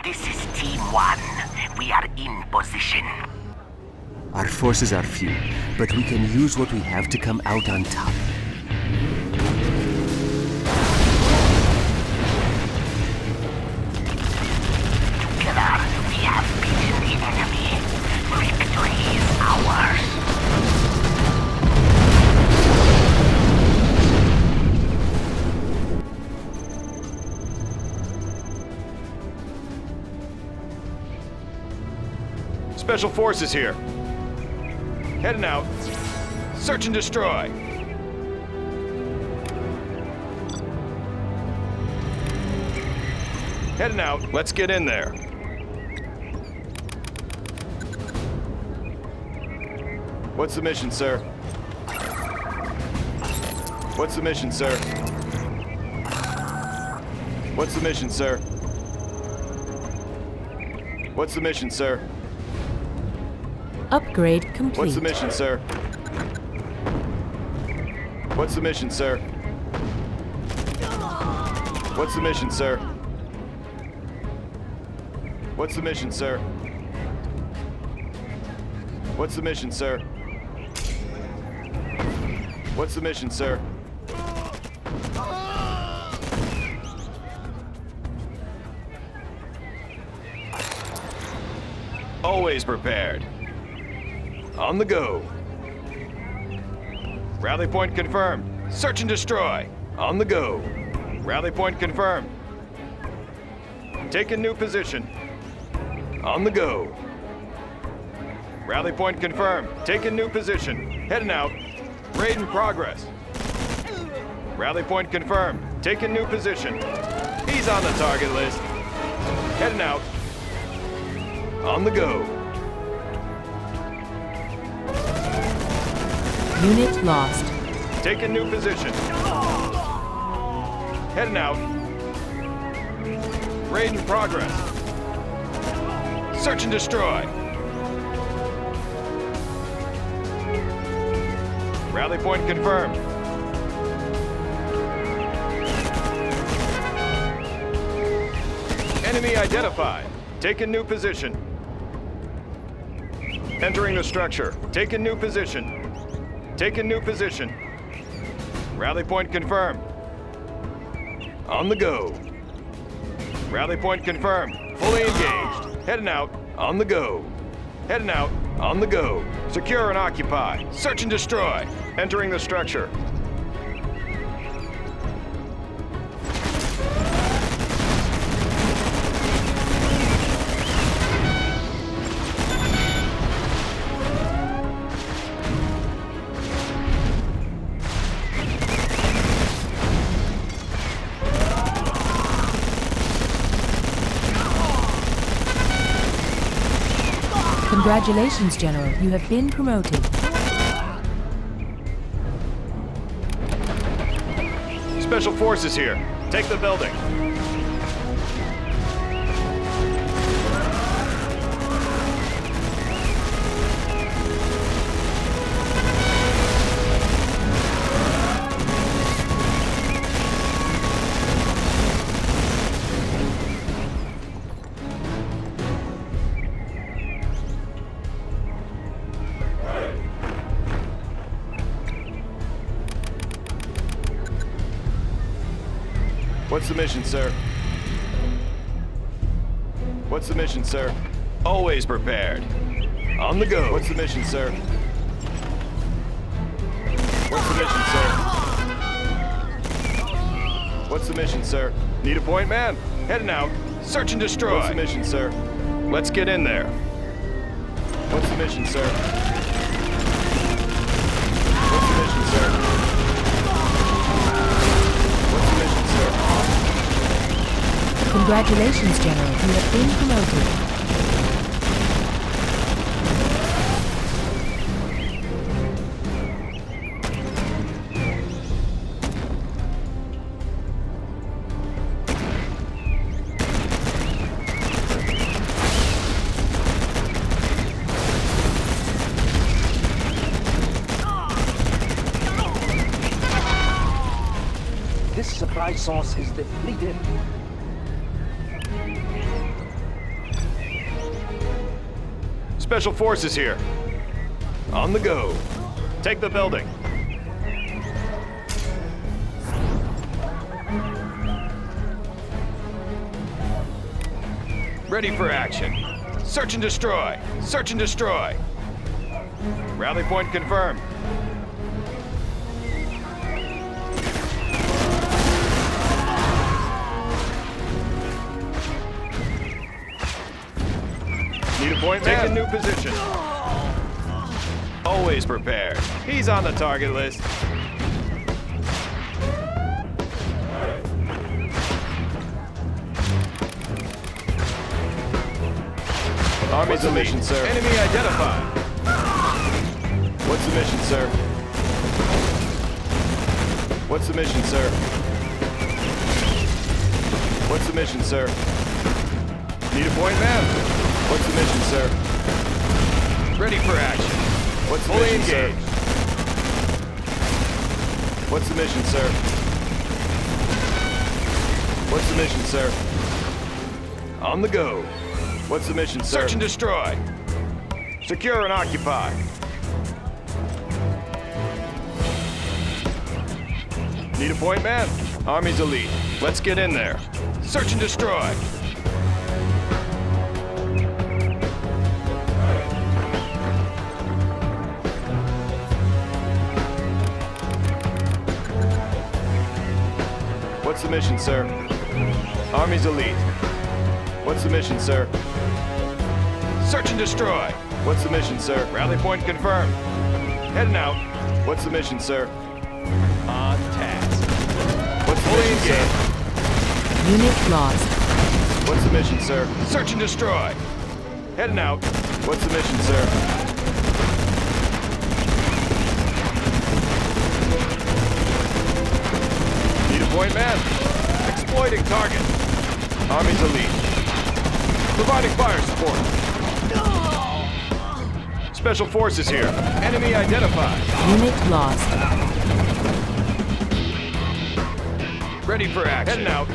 This is Team 1. We are in position. Our forces are few, but we can use what we have to come out on top. Together, we have beaten the enemy. Victory is ours. Special Forces here. Heading out. Search and destroy. Heading out. Let's get in there. What's the mission, sir? What's the mission, sir? What's the mission, sir? What's the mission, sir? Upgrade complete. What's the mission, sir? What's the mission, sir? What's the mission, sir? What's the mission, sir? What's the mission, sir? What's the mission, sir? Always prepared. On the go. Rally point confirmed. Search and destroy. On the go. Rally point confirmed. Taking new position. On the go. Rally point confirmed. Taking new position. Heading out. Raid in progress. Rally point confirmed. Taking new position. He's on the target list. Heading out. On the go. Unit lost. Taking new position. Heading out. Raid in progress. Search and destroy. Rally point confirmed. Enemy identified. Taking new position. Entering the structure. Taking new position. Taking new position. Rally point confirmed. On the go. Rally point confirmed. Fully engaged. Heading out. On the go. Heading out. On the go. Secure and occupy. Search and destroy. Entering the structure. Congratulations, General. You have been promoted. Special Forces here. Take the building. What's the mission, sir? What's the mission, sir? Always prepared. On the go. What's the mission, sir? What's the mission, sir? What's the mission, sir? Need a point, man? Heading out. Search and destroy. What's the mission, sir? Let's get in there. What's the mission, sir? What's the mission, sir? Congratulations, General. You have been promoted. This supply source is depleted. Special forces here. On the go. Take the building. Ready for action. Search and destroy. Search and destroy. Rally point confirmed. Need a point, man. Take a new position. Always prepared. He's on the target list. Army's a mission, sir. Enemy identified. What's the mission, sir? What's the mission, sir? What's the mission, sir? Need a point, man. What's the mission, sir? Ready for action. What's the mission, sir? What's the mission, sir? What's the mission, sir? On the go. What's the mission, sir? Search and destroy. Secure and occupy. Need a point, man? Army's elite. Let's get in there. Search and destroy. What's the mission, sir? Army's elite. What's the mission, sir? Search and destroy. What's the mission, sir? Rally point confirmed. Heading out. What's the mission, sir? On task. What's the mission, sir? Unit lost. What's the mission, sir? Search and destroy. Heading out. What's the mission, sir? Need a point, man. Exploiting target. Army's elite. Providing fire support. Special forces here. Enemy identified. Unit lost. Ready for action. Heading out.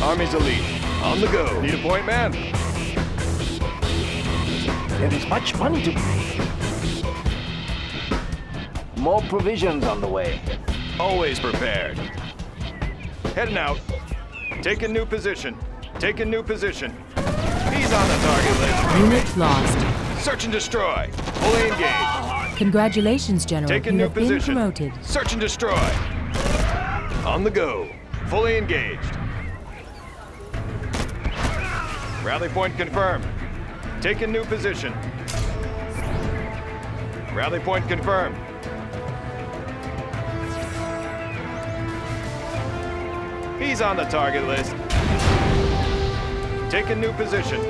Army's elite. On the go. Need a point, man. There is much money to be made. More provisions on the way. Always prepared. Heading out. Take a new position. Take a new position. He's on the target list. Unit lost. Search and destroy. Fully engaged. Congratulations, General. Take a You new have been position. promoted. Search and destroy. On the go. Fully engaged. Rally point confirmed. Take a new position. Rally point confirmed. He's on the target list. Take a new position.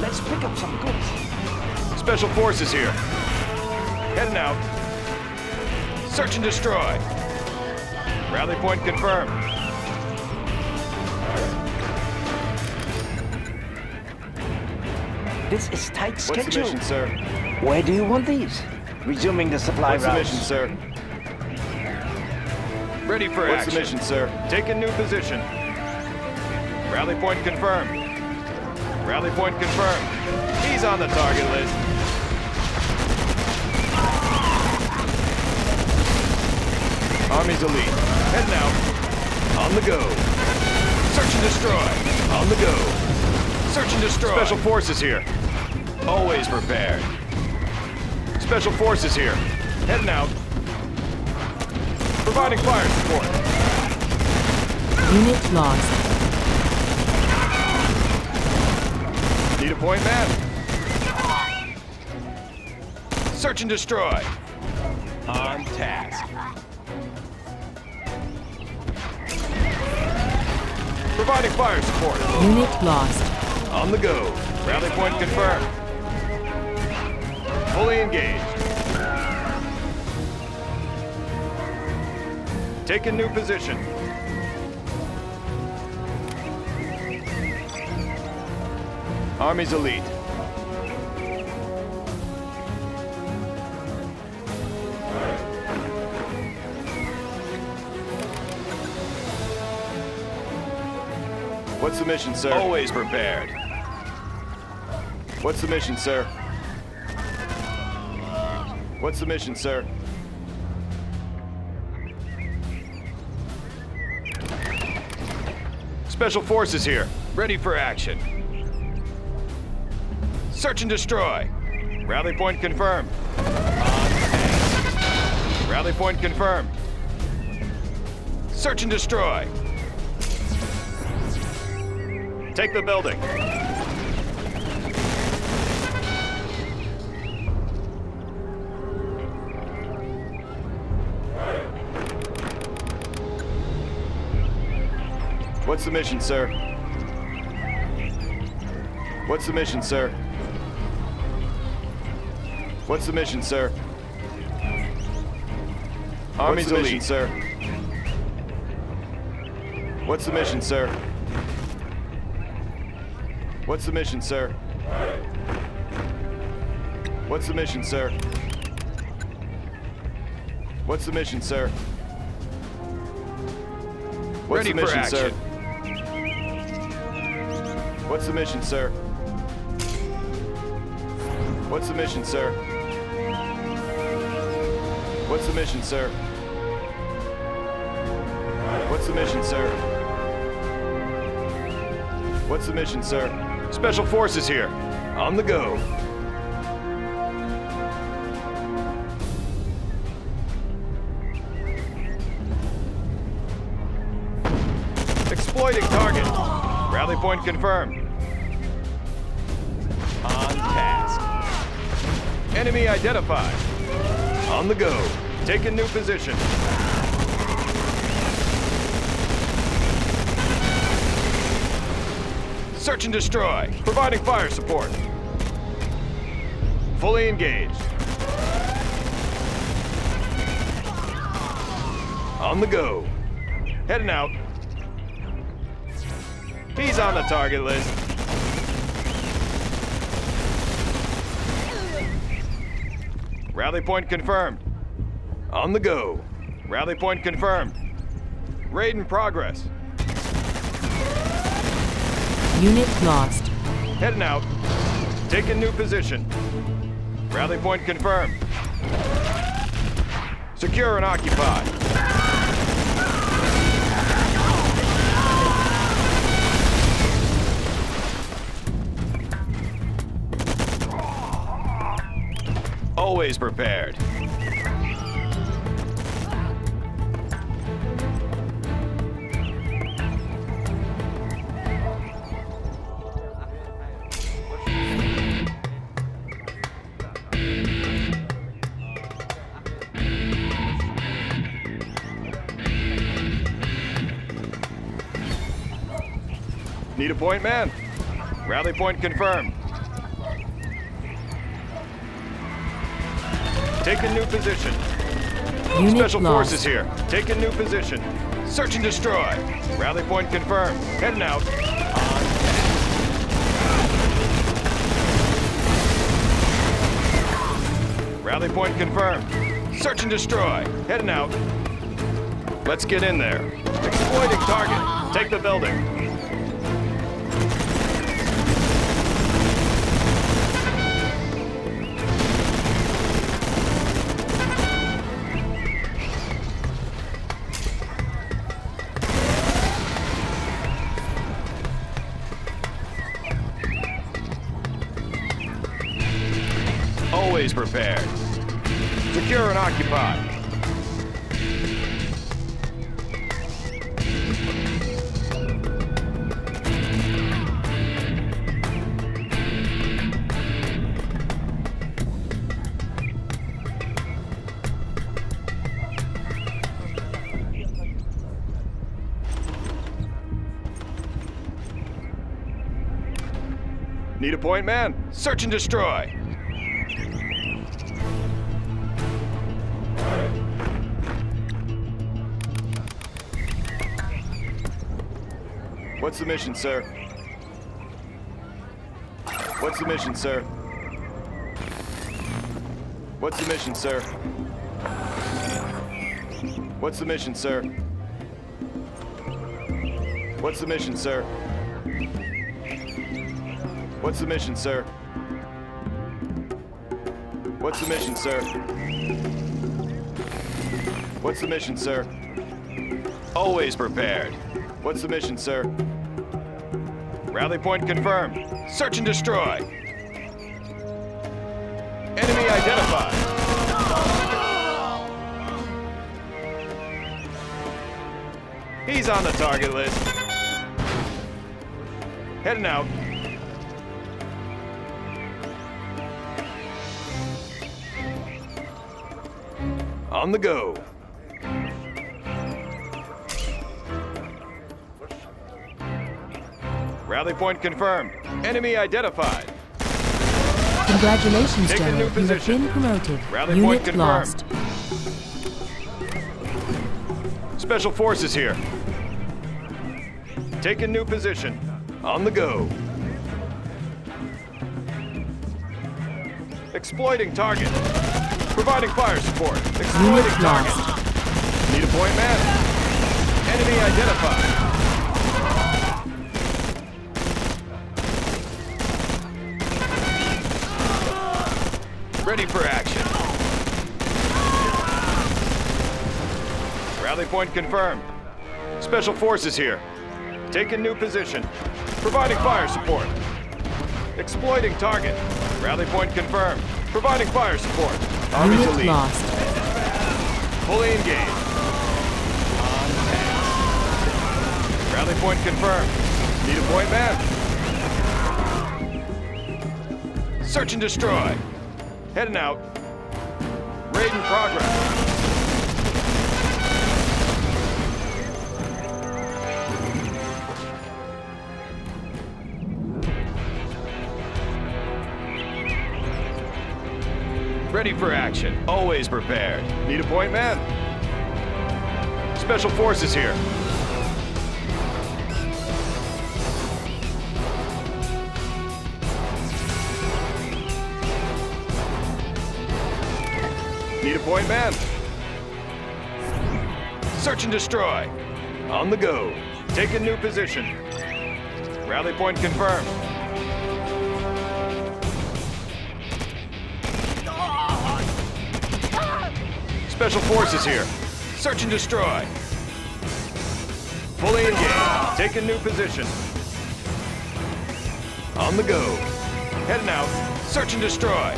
Let's pick up some goods. Special forces here. Heading out. Search and destroy. Rally point confirmed. This is tight What's schedule. the mission, sir? Where do you want these? Resuming the supply What's the routes. mission, sir? Ready for action. What's the mission, sir? Take a new position. Rally point confirmed. Rally point confirmed. He's on the target list. Army's elite. Heading out. On the go. Search and destroy. On the go. Search and destroy. Special forces here. Always prepared. Special forces here. Heading out. Providing fire support. Unit lost. Need a point, man? Search and destroy. On task. Providing fire support. Unit lost. On the go. Rally point confirmed. Fully engaged. Take a new position. Army's elite. What's the mission, sir? Always prepared. What's the mission, sir? What's the mission, sir? Special forces here, ready for action. Search and destroy. Rally point confirmed. Rally point confirmed. Search and destroy. Take the building. What's the mission, sir? What's the mission, sir? What's the mission, sir? Army's elite, sir. What's the mission, sir? What's the mission, sir? What's the mission, sir? What's the mission, sir? What's the mission, sir? What's the mission, sir? What's the mission, sir? What's the mission, sir? What's the mission, sir? What's the mission, sir? Special forces here. On the go. Exploiting target. Rally point confirmed. On task. Enemy identified. On the go. Taking new position. Search and destroy. Providing fire support. Fully engaged. On the go. Heading out. He's on the target list. Rally point confirmed. On the go. Rally point confirmed. Raid in progress. Unit lost. Heading out. Taking new position. Rally point confirmed. Secure and occupy. Always prepared. Need a point, man? Rally point confirmed. Taking new position. Unit Special lost. forces here. Taking new position. Search and destroy. Rally point confirmed. Heading out. Rally point confirmed. Search and destroy. Heading out. Let's get in there. Exploiting target. Take the building. Always prepared. Secure and occupy. Need a point, man? Search and destroy. What's the mission, sir? What's the mission, sir? What's the mission, sir? What's the mission, sir? What's the mission, sir? What's the mission, sir? What's the mission, sir? What's the mission, sir? Always prepared. What's the mission, sir? Rally point confirmed. Search and destroy. Enemy identified. He's on the target list. Heading out. On the go. Rally point confirmed. Enemy identified. Congratulations, Take a General. new You have position. been promoted. Rally point Unit confirmed. lost. Special forces here. Take a new position. On the go. Exploiting target. Providing fire support. Exploiting Unit target. lost. Need a point man. Enemy identified. Ready for action. Rally point confirmed. Special forces here. Take a new position. Providing fire support. Exploiting target. Rally point confirmed. Providing fire support. Army's Unit elite. lost. Fully engaged. On task. Rally point confirmed. Need a point man. Search and destroy. Heading out. Raid in progress. Ready for action. Always prepared. Need a point man. Special forces here. Need a point man. Search and destroy. On the go. Take a new position. Rally point confirmed. Special forces here. Search and destroy. Fully engaged. Take a new position. On the go. Heading out. Search and destroy. On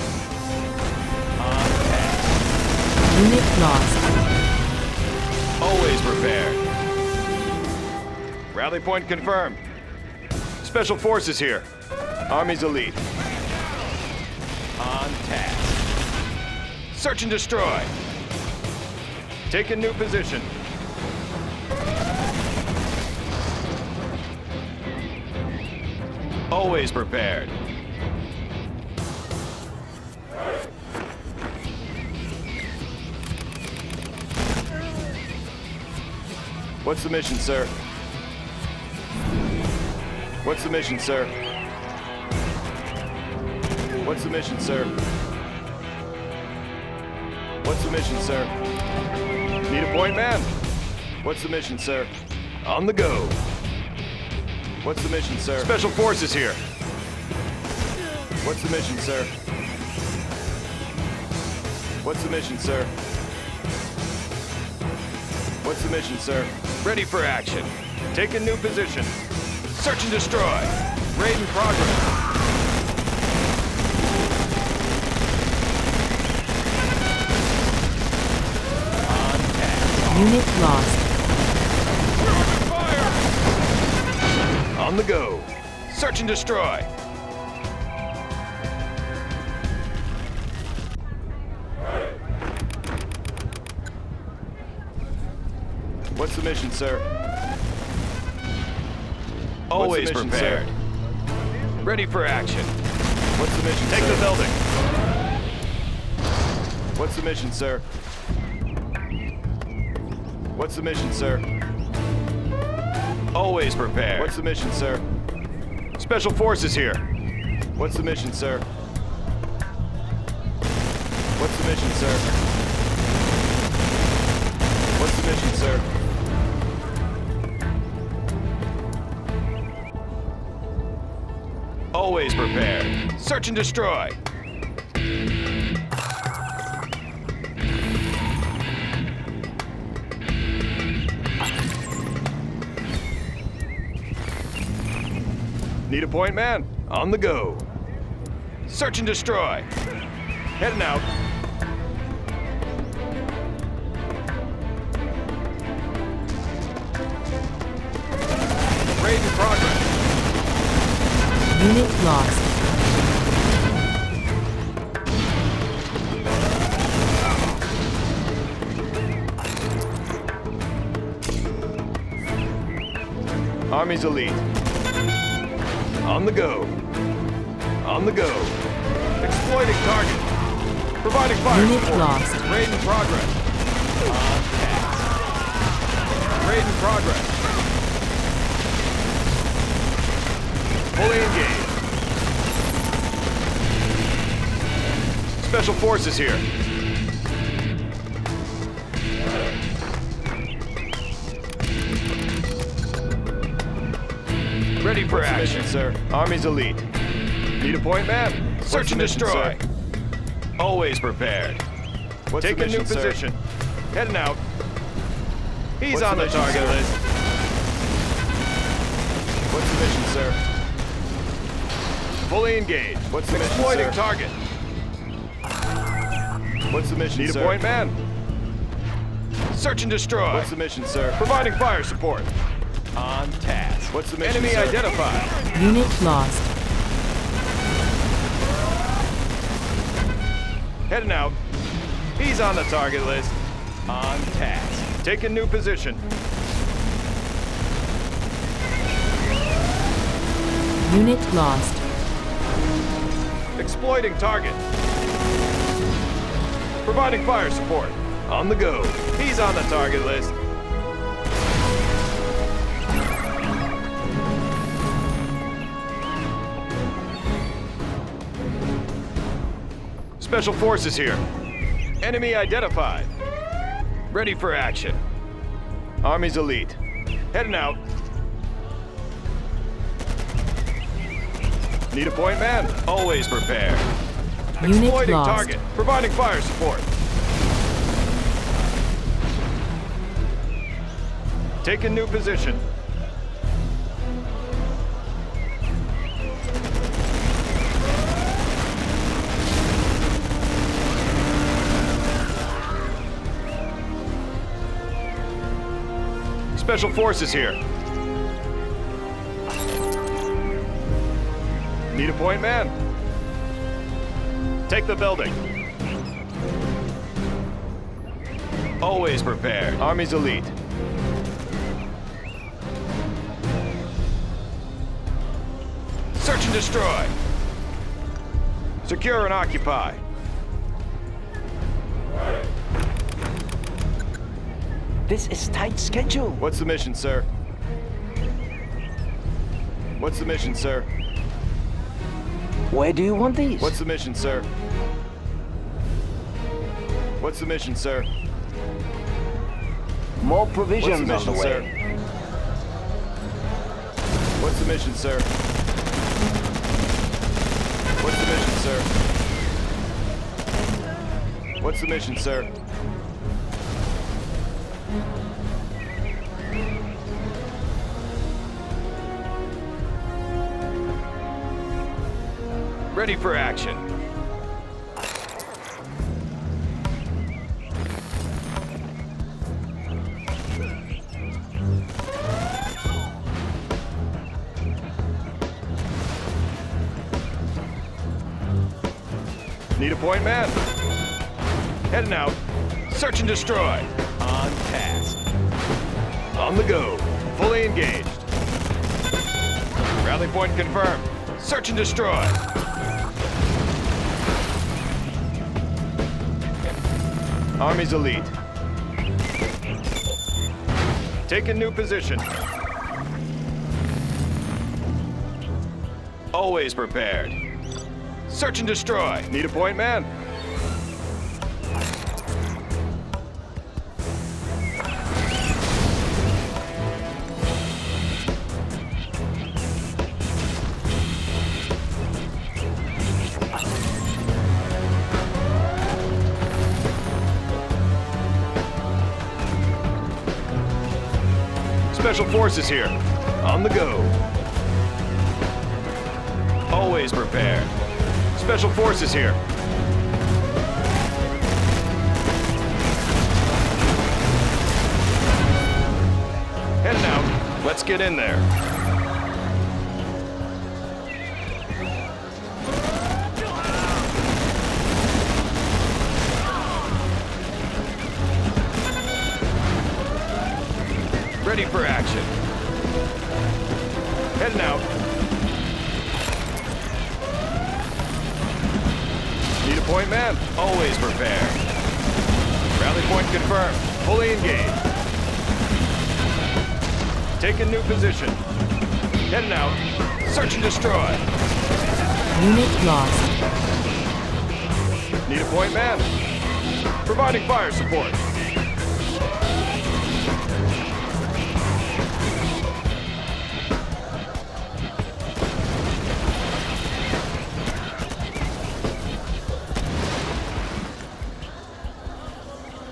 task. Unit lost. Always prepared. Rally point confirmed. Special forces here. Army's elite. On task. Search and destroy. Take a new position. Always prepared. What's the mission, sir? What's the mission, sir? What's the mission, sir? What's the mission, sir? Need a point man. What's the mission, sir? On the go. What's the mission, sir? Special forces here. What's the mission, sir? What's the mission, sir? What's the mission, sir? Ready for action. Take a new position. Search and destroy. Raid in progress. Unit lost. Fire! On the go. Search and destroy. What's the mission, sir? Always mission, prepared. Ready for action. What's the mission, Take sir? the building. What's the mission, sir? What's the mission, sir? Always prepared. What's the mission, sir? Special forces here. What's the mission, sir? What's the mission, sir? What's the mission, sir? Always prepared. Search and destroy. Need a point, man? On the go. Search and destroy. Heading out. Raid in progress. Unit lost. Army's elite. On the go. On the go. Exploiting target. Providing fire Unit support. lost. Raid in progress. On task. Raid in progress. Fully engaged. Special forces here. Ready for action, sir. Army's elite. Need a point, man? Search the and mission, destroy. Always prepared. What's Take the a new mission, sir? position. Heading out. He's What's on the the mission, target sir? list. What's the mission, sir? Fully engaged. What's the mission, Exploiting sir? target. What's the mission, Need sir? a point, man? Search and destroy. What's the mission, sir? Providing fire support. On task. What's the mission, Enemy sir? identified. Unit lost. Heading out. He's on the target list. On task. Taking new position. Unit lost. Exploiting target. Providing fire support. On the go. He's on the target list. Special forces here. Enemy identified. Ready for action. Army's elite. Heading out. Need a point, man? Always prepared. Unit Exploiting lost. target. Providing fire support. Taking new position. Special forces here. Need a point, man? Take the building. Always prepared. Army's elite. Search and destroy. Secure and occupy. This is tight schedule. What's the mission, sir? What's the mission, sir? Where do you want these? What's the mission, sir? What's the mission, sir? More What's the provisions on mission, the sir? way. What's the mission, sir? What's the mission, sir? What's the mission, sir? Ready for action. Need a point, man? Heading out. Search and destroy. On task. On the go. Fully engaged. Rally point confirmed. Search and destroy. Army's elite. Take a new position. Always prepared. Search and destroy. Need a point, man? Special forces here. On the go. Always prepare. Special forces here. Heading out. Let's get in there. Ready for action. Heading out. Need a point, man? Always prepare. Rally point confirmed. Fully engaged. Take a new position. Heading out. Search and destroy. Unit lost. Need a point, man? Providing fire support.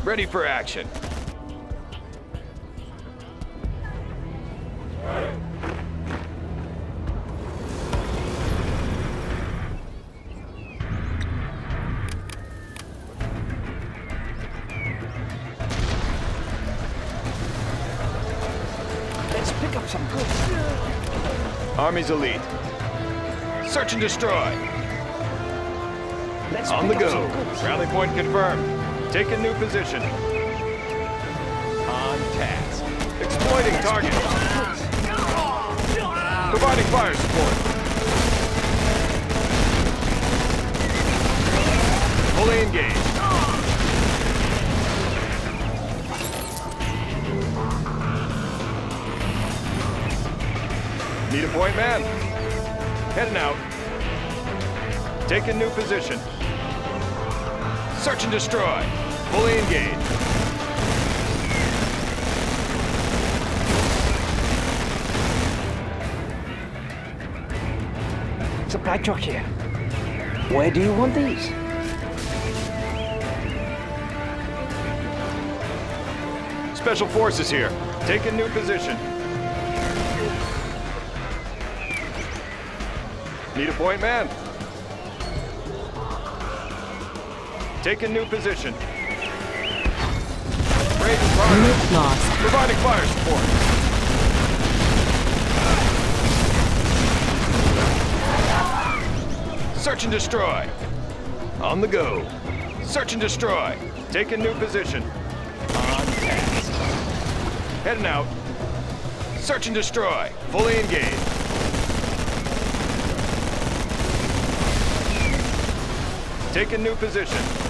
Ready for action. Let's pick up some goods. Army's elite. Search and destroy. Let's On the pick up go. some goods. Rally point confirmed. Take a new position. On task. Exploiting target. Providing fire support. Fully engaged. Need a point, man? Heading out. Take a new position. Search and destroy. Fully engaged. Supply truck here. Where do you want these? Special forces here. Take a new position. Need a point, man? Take a new position. Raid in progress. Unit lost. Providing fire support. Search and destroy. On the go. Search and destroy. Take a new position. On task. Heading out. Search and destroy. Fully engaged. Take a new position.